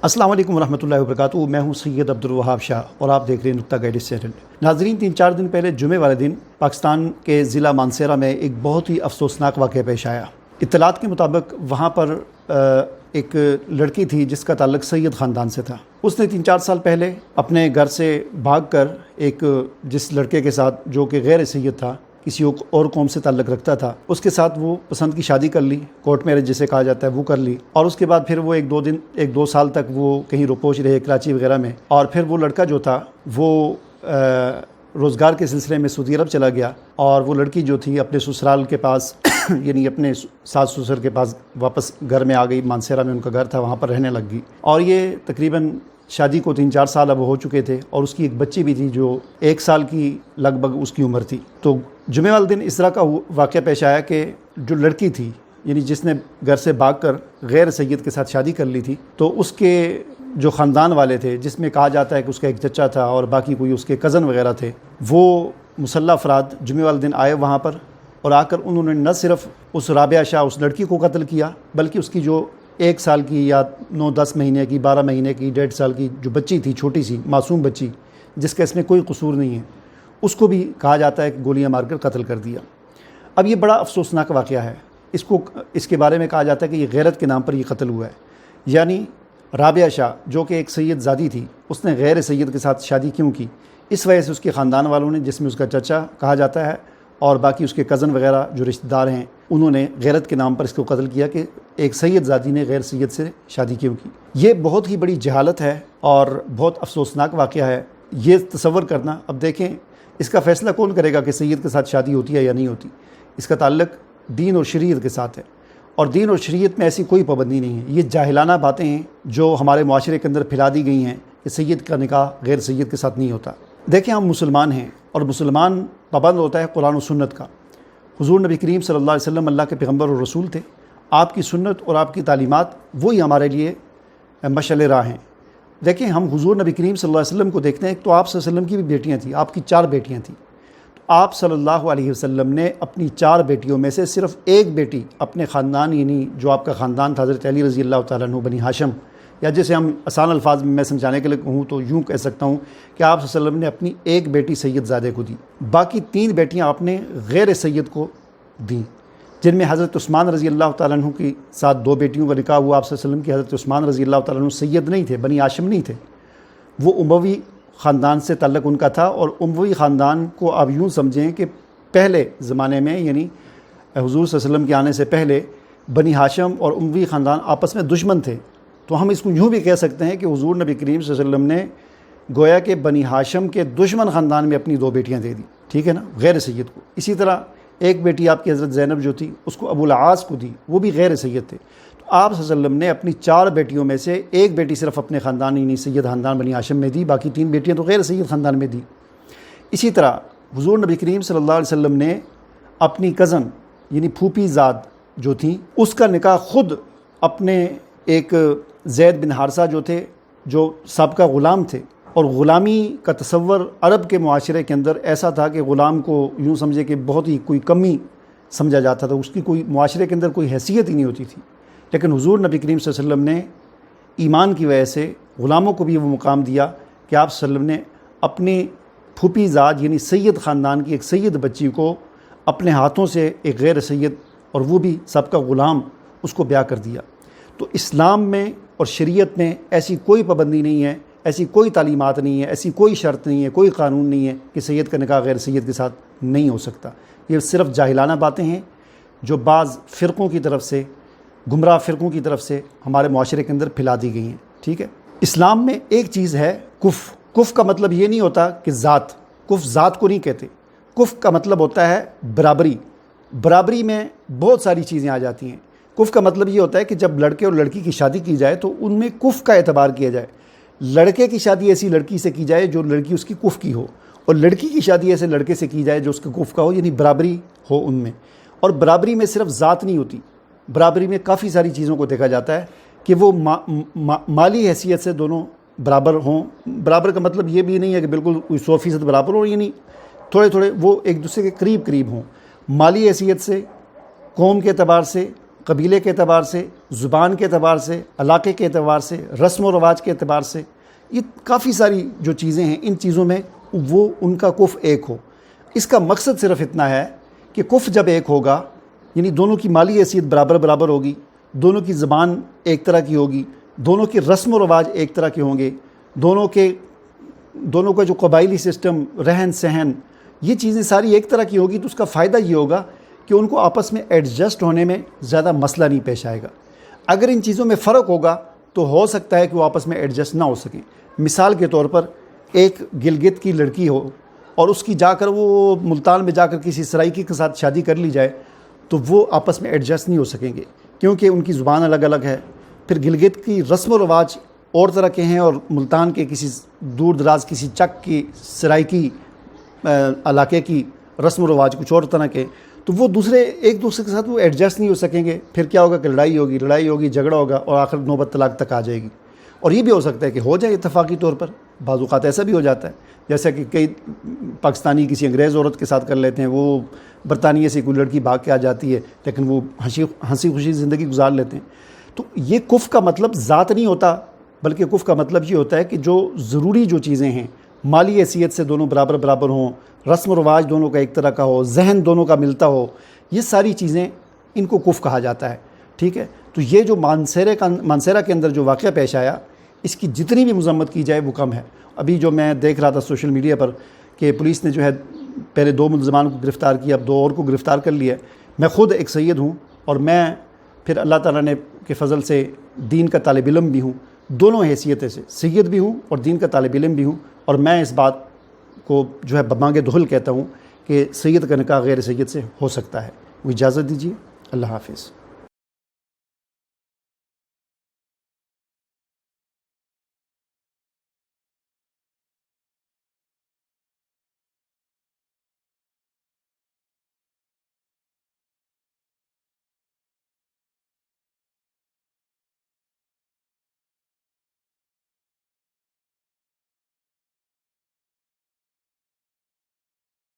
السلام علیکم ورحمۃ اللہ وبرکاتہ۔ میں ہوں سید عبدالوہاب شاہ اور آپ دیکھ رہے ہیں نقطہ گائیڈ چینل۔ ناظرین، 3-4 دن پہلے جمعے والے دن پاکستان کے ضلع مانسہرہ میں ایک بہت ہی افسوسناک واقعہ پیش آیا۔ اطلاعات کے مطابق وہاں پر ایک لڑکی تھی جس کا تعلق سید خاندان سے تھا۔ اس نے 3-4 سال پہلے اپنے گھر سے بھاگ کر ایک جس لڑکے کے ساتھ جو کہ غیر سید تھا، کسی اور قوم سے تعلق رکھتا تھا، اس کے ساتھ وہ پسند کی شادی کر لی، کورٹ میرج جسے کہا جاتا ہے وہ کر لی، اور اس کے بعد پھر وہ ایک دو سال تک وہ کہیں روپوش رہے کراچی وغیرہ میں، اور پھر وہ لڑکا جو تھا وہ روزگار کے سلسلے میں سعودی عرب چلا گیا، اور وہ لڑکی جو تھی اپنے سسرال کے پاس یعنی اپنے ساس سسر کے پاس واپس گھر میں آ گئی۔ مانسہرہ میں ان کا گھر تھا، وہاں پر رہنے لگ گئی، اور یہ تقریباً شادی کو 3-4 سال اب ہو چکے تھے، اور اس کی ایک بچی بھی تھی جو 1 سال کی لگ بھگ اس کی عمر تھی۔ تو جمعہ والے دن اس طرح کا واقعہ پیش آیا کہ جو لڑکی تھی، یعنی جس نے گھر سے بھاگ کر غیر سید کے ساتھ شادی کر لی تھی، تو اس کے جو خاندان والے تھے، جس میں کہا جاتا ہے کہ اس کا ایک چچا تھا اور باقی کوئی اس کے کزن وغیرہ تھے، وہ مسلح افراد جمعہ والے دن آئے وہاں پر، اور آ کر انہوں نے نہ صرف اس رابعہ شاہ اس لڑکی کو قتل کیا، بلکہ اس کی جو 1 سال کی یا 9-10 مہینے کی 12 مہینے کی 1.5 سال کی جو بچی تھی، چھوٹی سی معصوم بچی جس کا اس میں کوئی قصور نہیں ہے، اس کو بھی کہا جاتا ہے کہ گولیاں مار کر قتل کر دیا۔ اب یہ بڑا افسوسناک واقعہ ہے۔ اس کے بارے میں کہا جاتا ہے کہ یہ غیرت کے نام پر یہ قتل ہوا ہے۔ یعنی رابعہ شاہ جو کہ ایک سید زادی تھی، اس نے غیر سید کے ساتھ شادی کیوں کی؟ اس وجہ سے اس کے خاندان والوں نے، جس میں اس کا چچا کہا جاتا ہے اور باقی اس کے کزن وغیرہ جو رشتہ دار ہیں، انہوں نے غیرت کے نام پر اس کو قتل کیا کہ ایک سید زادی نے غیر سید سے شادی کیوں کی۔ یہ بہت ہی بڑی جہالت ہے اور بہت افسوسناک واقعہ ہے یہ تصور کرنا۔ اب دیکھیں اس کا فیصلہ کون کرے گا کہ سید کے ساتھ شادی ہوتی ہے یا نہیں ہوتی؟ اس کا تعلق دین اور شریعت کے ساتھ ہے، اور دین اور شریعت میں ایسی کوئی پابندی نہیں ہے۔ یہ جاہلانہ باتیں ہیں جو ہمارے معاشرے کے اندر پھیلا دی گئی ہیں کہ سید کا نکاح غیر سید کے ساتھ نہیں ہوتا۔ دیکھیں ہم مسلمان ہیں، اور مسلمان پابند ہوتا ہے قرآن و سنت کا۔ حضور نبی کریم صلی اللہ علیہ وسلم اللہ کے پیغمبر اور رسول تھے۔ آپ کی سنت اور آپ کی تعلیمات وہی ہمارے لیے مشعل راہ ہیں۔ دیکھیں ہم حضور نبی کریم صلی اللہ علیہ وسلم کو دیکھتے ہیں، تو آپ صلی اللہ علیہ وسلم کی بھی بیٹیاں تھیں، آپ کی 4 بیٹیاں تھیں۔ تو آپ صلی اللہ علیہ وسلم نے اپنی 4 بیٹیوں میں سے صرف ایک بیٹی اپنے خاندان، یعنی جو آپ کا خاندان تھا حضرت علی رضی اللہ تعالیٰ عنہ بنی ہاشم، یا جسے ہم آسان الفاظ میں سمجھانے کے لیے کہوں تو یوں کہہ سکتا ہوں کہ آپ صلی اللہ علیہ وسلم نے اپنی ایک بیٹی سید زادے کو دی، باقی 3 بیٹیاں آپ نے غیر سید کو دیں، جن میں حضرت عثمان رضی اللہ تعالیٰ عنہ کی ساتھ 2 بیٹیوں کا نکاح ہوا۔ آپ صلی اللہ علیہ وسلم کی حضرت عثمان رضی اللہ تعالیٰ عنہ سید نہیں تھے، بنی ہاشم نہیں تھے، وہ اموی خاندان سے تعلق ان کا تھا، اور اموی خاندان کو آپ یوں سمجھیں کہ پہلے زمانے میں، یعنی حضور صلی اللہ علیہ وسلم کے آنے سے پہلے بنی ہاشم اور اموی خاندان آپس میں دشمن تھے۔ تو ہم اس کو یوں بھی کہہ سکتے ہیں کہ حضور نبی کریم صلی اللہ علیہ وسلم نے گویا کہ بنی ہاشم کے دشمن خاندان میں اپنی 2 بیٹیاں دے دی، ٹھیک ہے نا، غیر سید کو۔ اسی طرح ایک بیٹی آپ کی حضرت زینب جو تھی، اس کو ابو العاص کو دی، وہ بھی غیر سید تھے۔ تو آپ صلی اللہ علیہ وسلم نے اپنی 4 بیٹیوں میں سے ایک بیٹی صرف اپنے خاندان، یعنی سید خاندان بنی ہاشم میں دی، باقی 3 بیٹیاں تو غیر سید خاندان میں دی۔ اسی طرح حضور نبی کریم صلی اللہ علیہ وسلم نے اپنی کزن یعنی پھوپھی زاد جو تھیں، اس کا نکاح خود اپنے ایک زید بن حارثہ جو تھے، جو سابقہ غلام تھے، اور غلامی کا تصور عرب کے معاشرے کے اندر ایسا تھا کہ غلام کو یوں سمجھے کہ بہت ہی کوئی کمی سمجھا جاتا تھا، اس کی کوئی معاشرے کے اندر کوئی حیثیت ہی نہیں ہوتی تھی۔ لیکن حضور نبی کریم صلی اللہ علیہ وسلم نے ایمان کی وجہ سے غلاموں کو بھی وہ مقام دیا کہ آپ صلی اللہ علیہ وسلم نے اپنی پھوپھی زاد یعنی سید خاندان کی ایک سید بچی کو اپنے ہاتھوں سے ایک غیر سید، اور وہ بھی سابقہ غلام، اس کو بیاہ کر دیا۔ تو اسلام میں اور شریعت میں ایسی کوئی پابندی نہیں ہے، ایسی کوئی تعلیمات نہیں ہے، ایسی کوئی شرط نہیں ہے، کوئی قانون نہیں ہے کہ سید کا نکاح غیر سید کے ساتھ نہیں ہو سکتا۔ یہ صرف جاہلانہ باتیں ہیں جو بعض فرقوں کی طرف سے، گمراہ فرقوں کی طرف سے ہمارے معاشرے کے اندر پھیلا دی گئی ہیں، ٹھیک ہے۔ اسلام میں ایک چیز ہے کف کا مطلب یہ نہیں ہوتا کہ ذات، کف ذات کو نہیں کہتے، کف کا مطلب ہوتا ہے برابری میں بہت ساری چیزیں آ جاتی ہیں۔ کف کا مطلب یہ ہوتا ہے کہ جب لڑکے اور لڑکی کی شادی کی جائے تو ان میں کف کا اعتبار کیا جائے۔ لڑکے کی شادی ایسی لڑکی سے کی جائے جو لڑکی اس کی کف کی ہو، اور لڑکی کی شادی ایسے لڑکے سے کی جائے جو اس کے کف کا ہو، یعنی برابری ہو ان میں۔ اور برابری میں صرف ذات نہیں ہوتی، برابری میں کافی ساری چیزوں کو دیکھا جاتا ہے کہ وہ مالی حیثیت سے دونوں برابر ہوں۔ برابر کا مطلب یہ بھی نہیں ہے کہ بالکل 100% برابر ہو، یعنی تھوڑے وہ ایک دوسرے کے قریب ہوں، مالی حیثیت سے، قوم کے اعتبار سے، قبیلے کے اعتبار سے، زبان کے اعتبار سے، علاقے کے اعتبار سے، رسم و رواج کے اعتبار سے، یہ کافی ساری جو چیزیں ہیں، ان چیزوں میں وہ ان کا کف ایک ہو۔ اس کا مقصد صرف اتنا ہے کہ کف جب ایک ہوگا، یعنی دونوں کی مالی حیثیت برابر ہوگی، دونوں کی زبان ایک طرح کی ہوگی، دونوں کے رسم و رواج ایک طرح کے ہوں گے، دونوں کا جو قبائلی سسٹم، رہن سہن، یہ چیزیں ساری ایک طرح کی ہوگی، تو اس کا فائدہ یہ ہوگا کہ ان کو آپس میں ایڈجسٹ ہونے میں زیادہ مسئلہ نہیں پیش آئے گا۔ اگر ان چیزوں میں فرق ہوگا تو ہو سکتا ہے کہ وہ آپس میں ایڈجسٹ نہ ہو سکیں۔ مثال کے طور پر ایک گلگت کی لڑکی ہو اور اس کی جا کر وہ ملتان میں جا کر کسی سرائکی کے ساتھ شادی کر لی جائے، تو وہ آپس میں ایڈجسٹ نہیں ہو سکیں گے، کیونکہ ان کی زبان الگ ہے۔ پھر گلگت کی رسم و رواج اور طرح کے ہیں، اور ملتان کے کسی دور دراز کسی چک کی سرائکی علاقے کی رسم و رواج کچھ اور طرح کے، تو وہ ایک دوسرے کے ساتھ وہ ایڈجسٹ نہیں ہو سکیں گے۔ پھر کیا ہوگا کہ لڑائی ہوگی، جھگڑا ہوگا، اور آخر نوبت طلاق تک آ جائے گی۔ اور یہ بھی ہو سکتا ہے کہ ہو جائے اتفاقی طور پر، بعض اوقات ایسا بھی ہو جاتا ہے، جیسا کہ کئی پاکستانی کسی انگریز عورت کے ساتھ کر لیتے ہیں، وہ برطانیہ سے کوئی لڑکی بھاگ کے آ جاتی ہے، لیکن وہ ہنسی خوشی زندگی گزار لیتے ہیں۔ تو یہ کف کا مطلب ذات نہیں ہوتا، بلکہ کف کا مطلب یہ ہوتا ہے کہ جو ضروری جو چیزیں ہیں، مالی حیثیت سے دونوں برابر ہوں، رسم و رواج دونوں کا ایک طرح کا ہو، ذہن دونوں کا ملتا ہو، یہ ساری چیزیں ان کو کف کہا جاتا ہے، ٹھیک ہے۔ تو یہ جو مانسیرا کے اندر جو واقعہ پیش آیا، اس کی جتنی بھی مذمت کی جائے وہ کم ہے۔ ابھی جو میں دیکھ رہا تھا سوشل میڈیا پر کہ پولیس نے جو ہے پہلے 2 ملزمان کو گرفتار کیا، اب 2 اور کو گرفتار کر لیا۔ میں خود ایک سید ہوں، اور میں پھر اللہ تعالیٰ نے کے فضل سے دین کا طالب علم بھی ہوں، دونوں حیثیتیں سے سید بھی ہوں اور دین کا طالب علم بھی ہوں، اور میں اس بات کو جو ہے بمانگ دہل کہتا ہوں کہ سید کا نکاح غیر سید سے ہو سکتا ہے۔ وہ اجازت دیجیے، اللہ حافظ۔